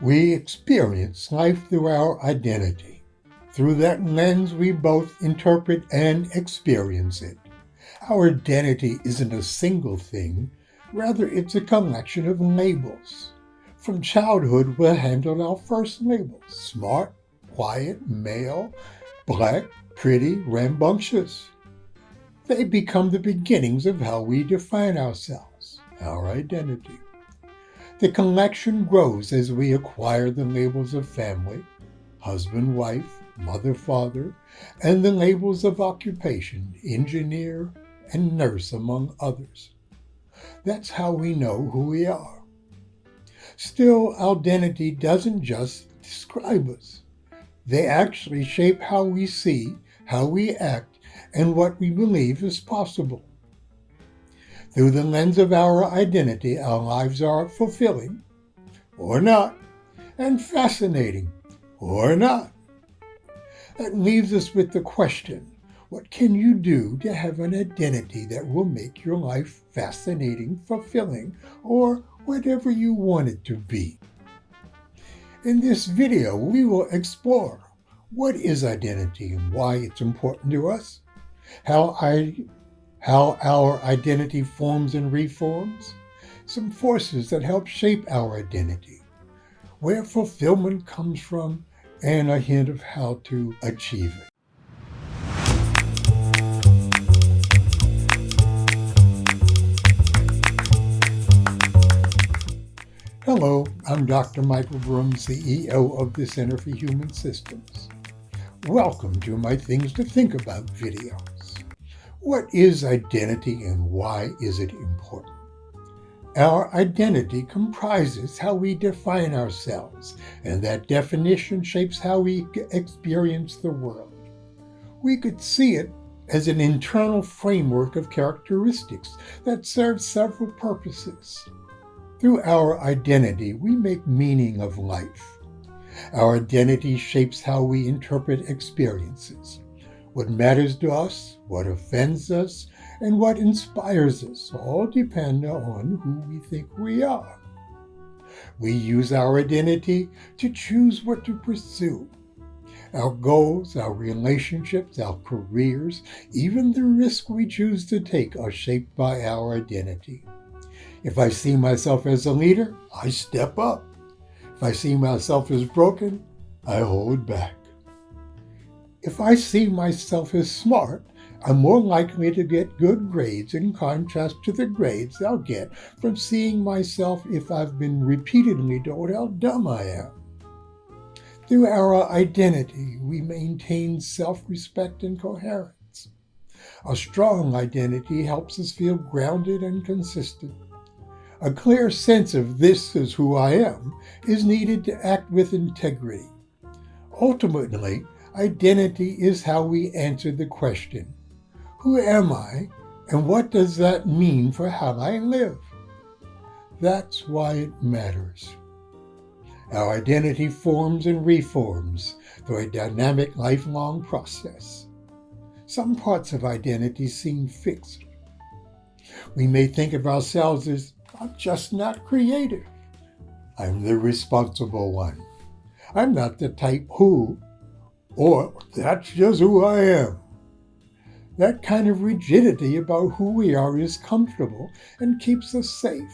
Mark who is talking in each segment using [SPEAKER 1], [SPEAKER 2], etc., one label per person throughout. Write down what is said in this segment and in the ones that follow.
[SPEAKER 1] We experience life through our identity. Through that lens, we both interpret and experience it. Our identity isn't a single thing, rather it's a collection of labels. From childhood, we're handled our first labels: smart, quiet, male, black, pretty, rambunctious. They become the beginnings of how we define ourselves, our identity. The collection grows as we acquire the labels of family, husband, wife, mother, father, and the labels of occupation, engineer, and nurse, among others. That's how we know who we are. Still, identity doesn't just describe us. They actually shape how we see, how we act, and what we believe is possible. Through the lens of our identity, our lives are fulfilling, or not, and fascinating, or not. That leaves us with the question, what can you do to have an identity that will make your life fascinating, fulfilling, or whatever you want it to be? In this video, we will explore what is identity and why it's important to us, how our identity forms and reforms, some forces that help shape our identity, where fulfillment comes from, and a hint of how to achieve it. Hello, I'm Dr. Michael Broom, CEO of the Center for Human Systems. Welcome to my Things to Think About videos. What is identity and why is it important? Our identity comprises how we define ourselves, and that definition shapes how we experience the world. We could see it as an internal framework of characteristics that serves several purposes. Through our identity, we make meaning of life. Our identity shapes how we interpret experiences. What matters to us, what offends us, and what inspires us all depend on who we think we are. We use our identity to choose what to pursue. Our goals, our relationships, our careers, even the risk we choose to take are shaped by our identity. If I see myself as a leader, I step up. If I see myself as broken, I hold back. If I see myself as smart, I'm more likely to get good grades in contrast to the grades I'll get from seeing myself if I've been repeatedly told how dumb I am. Through our identity, we maintain self-respect and coherence. A strong identity helps us feel grounded and consistent. A clear sense of "this is who I am" is needed to act with integrity. Ultimately, identity is how we answer the question, who am I, and what does that mean for how I live? That's why it matters. Our identity forms and reforms through a dynamic, lifelong process. Some parts of identity seem fixed. We may think of ourselves as, I'm just not creative. I'm the responsible one. I'm not the type who, or that's just who I am. That kind of rigidity about who we are is comfortable and keeps us safe,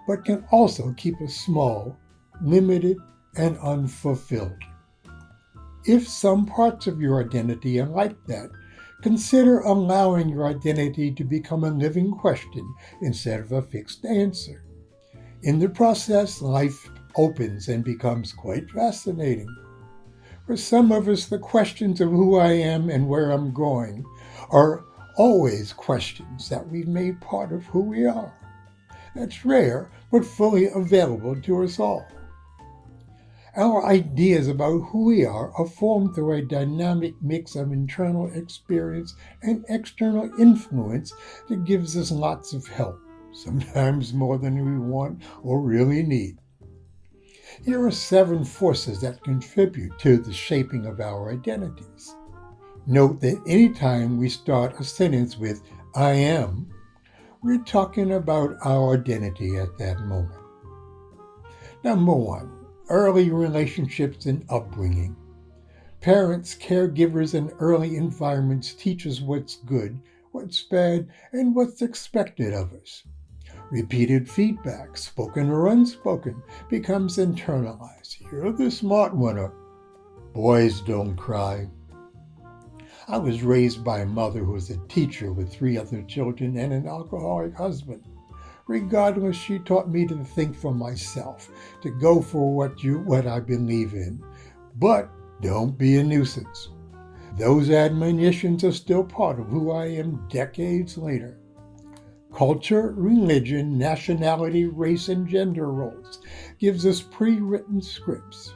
[SPEAKER 1] but can also keep us small, limited, and unfulfilled. If some parts of your identity are like that, consider allowing your identity to become a living question instead of a fixed answer. In the process, life opens and becomes quite fascinating. For some of us, the questions of who I am and where I'm going are always questions that we've made part of who we are. That's rare, but fully available to us all. Our ideas about who we are formed through a dynamic mix of internal experience and external influence that gives us lots of help, sometimes more than we want or really need. Here are 7 forces that contribute to the shaping of our identities. Note that anytime we start a sentence with "I am," we're talking about our identity at that moment. Number 1. Early relationships and upbringing. Parents, caregivers, and early environments teach us what's good, what's bad, and what's expected of us. Repeated feedback, spoken or unspoken, becomes internalized. You're the smart one, or boys don't cry. I was raised by a mother who was a teacher with 3 other children and an alcoholic husband. Regardless, she taught me to think for myself, to go for what I believe in. But don't be a nuisance. Those admonitions are still part of who I am decades later. Culture, religion, nationality, race, and gender roles gives us pre-written scripts.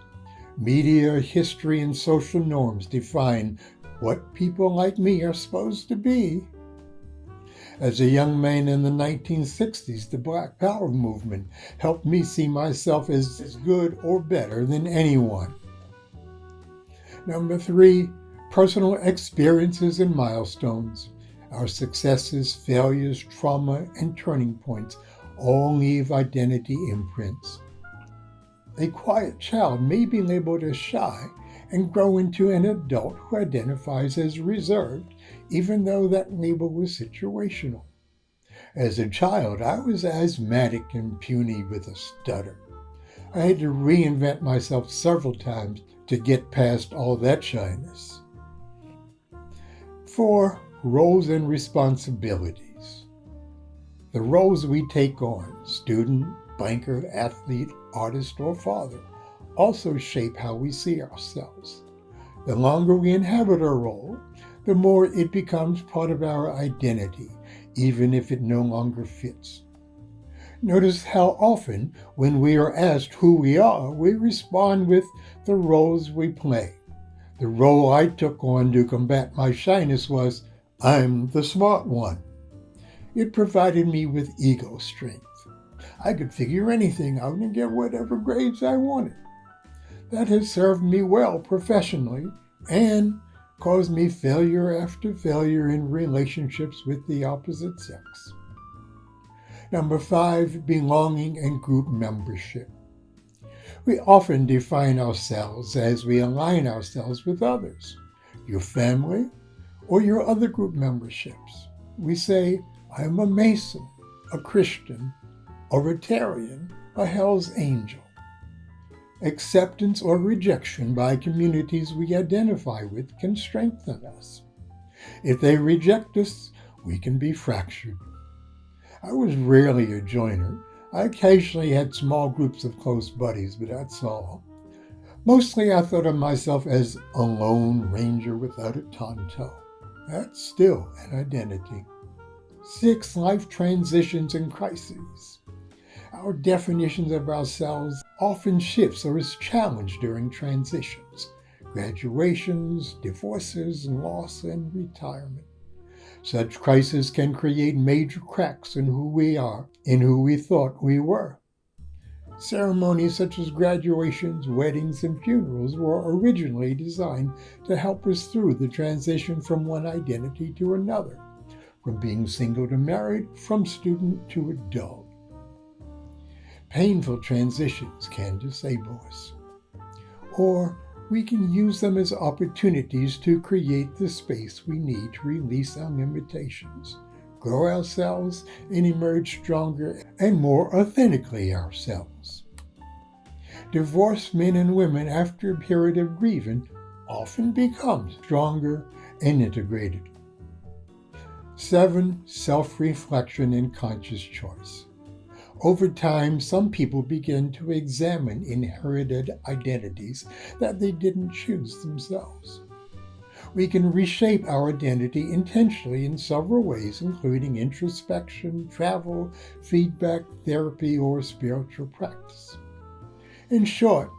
[SPEAKER 1] Media, history, and social norms define what people like me are supposed to be. As a young man in the 1960s, the Black Power movement helped me see myself as good or better than anyone. Number 3, personal experiences and milestones. Our successes, failures, trauma, and turning points all leave identity imprints. A quiet child may be labeled as shy and grow into an adult who identifies as reserved, even though that label was situational. As a child, I was asthmatic and puny with a stutter. I had to reinvent myself several times to get past all that shyness. 4, roles and responsibilities. The roles we take on, student, banker, athlete, artist, or father, also shape how we see ourselves. The longer we inhabit a role, the more it becomes part of our identity, even if it no longer fits. Notice how often, when we are asked who we are, we respond with the roles we play. The role I took on to combat my shyness was, I'm the smart one. It provided me with ego strength. I could figure anything out and get whatever grades I wanted. That has served me well professionally and caused me failure after failure in relationships with the opposite sex. Number 5, belonging and group membership. We often define ourselves as we align ourselves with others, your family, or your other group memberships. We say, I'm a Mason, a Christian, a Rotarian, a Hell's Angel. Acceptance or rejection by communities we identify with can strengthen us. If they reject us, we can be fractured. I was rarely a joiner. I occasionally had small groups of close buddies, but that's all. Mostly I thought of myself as a lone ranger without a tonto. That's still an identity. 6, life transitions and crises. Our definitions of ourselves often shifts or is challenged during transitions, graduations, divorces, loss, and retirement. Such crises can create major cracks in who we are, in who we thought we were. Ceremonies such as graduations, weddings, and funerals were originally designed to help us through the transition from one identity to another, from being single to married, from student to adult. Painful transitions can disable us, or we can use them as opportunities to create the space we need to release our limitations, grow ourselves, and emerge stronger and more authentically ourselves. Divorced men and women after a period of grieving often become stronger and integrated. 7, self-reflection and conscious choice. Over time, some people begin to examine inherited identities that they didn't choose themselves. We can reshape our identity intentionally in several ways, including introspection, travel, feedback, therapy, or spiritual practice. In short,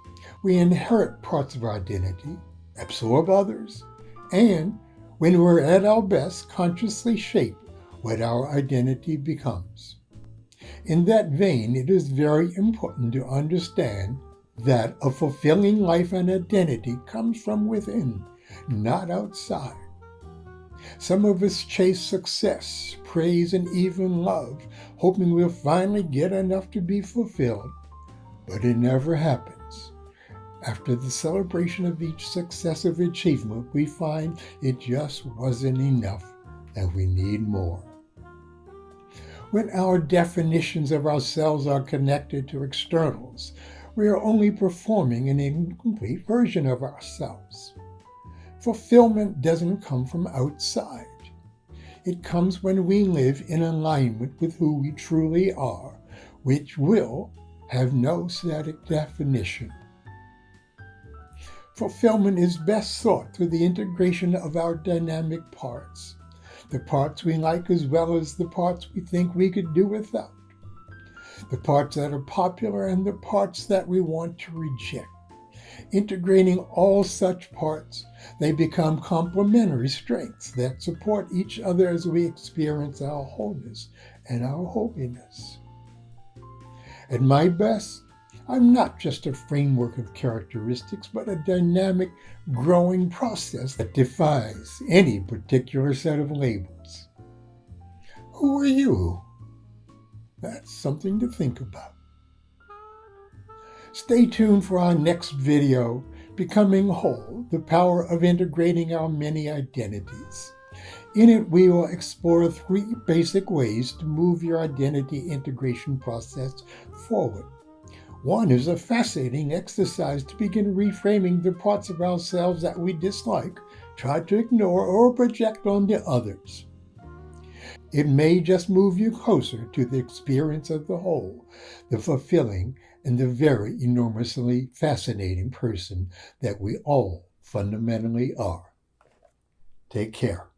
[SPEAKER 1] we inherit parts of our identity, absorb others, and, when we're at our best, consciously shape what our identity becomes. In that vein, it is very important to understand that a fulfilling life and identity comes from within, not outside. Some of us chase success, praise, and even love, hoping we'll finally get enough to be fulfilled, but it never happens. After the celebration of each successive achievement, we find it just wasn't enough and we need more. When our definitions of ourselves are connected to externals, we are only performing an incomplete version of ourselves. Fulfillment doesn't come from outside. It comes when we live in alignment with who we truly are, which will have no static definition. Fulfillment is best sought through the integration of our dynamic parts, the parts we like as well as the parts we think we could do without, the parts that are popular and the parts that we want to reject. Integrating all such parts, they become complementary strengths that support each other as we experience our wholeness and our holiness. At my best, I'm not just a framework of characteristics, but a dynamic, growing process that defies any particular set of labels. Who are you? That's something to think about. Stay tuned for our next video, Becoming Whole, the Power of Integrating Our Many Identities. In it, we will explore 3 basic ways to move your identity integration process forward. One is a fascinating exercise to begin reframing the parts of ourselves that we dislike, try to ignore, or project onto others. It may just move you closer to the experience of the whole, the fulfilling, and the very enormously fascinating person that we all fundamentally are. Take care.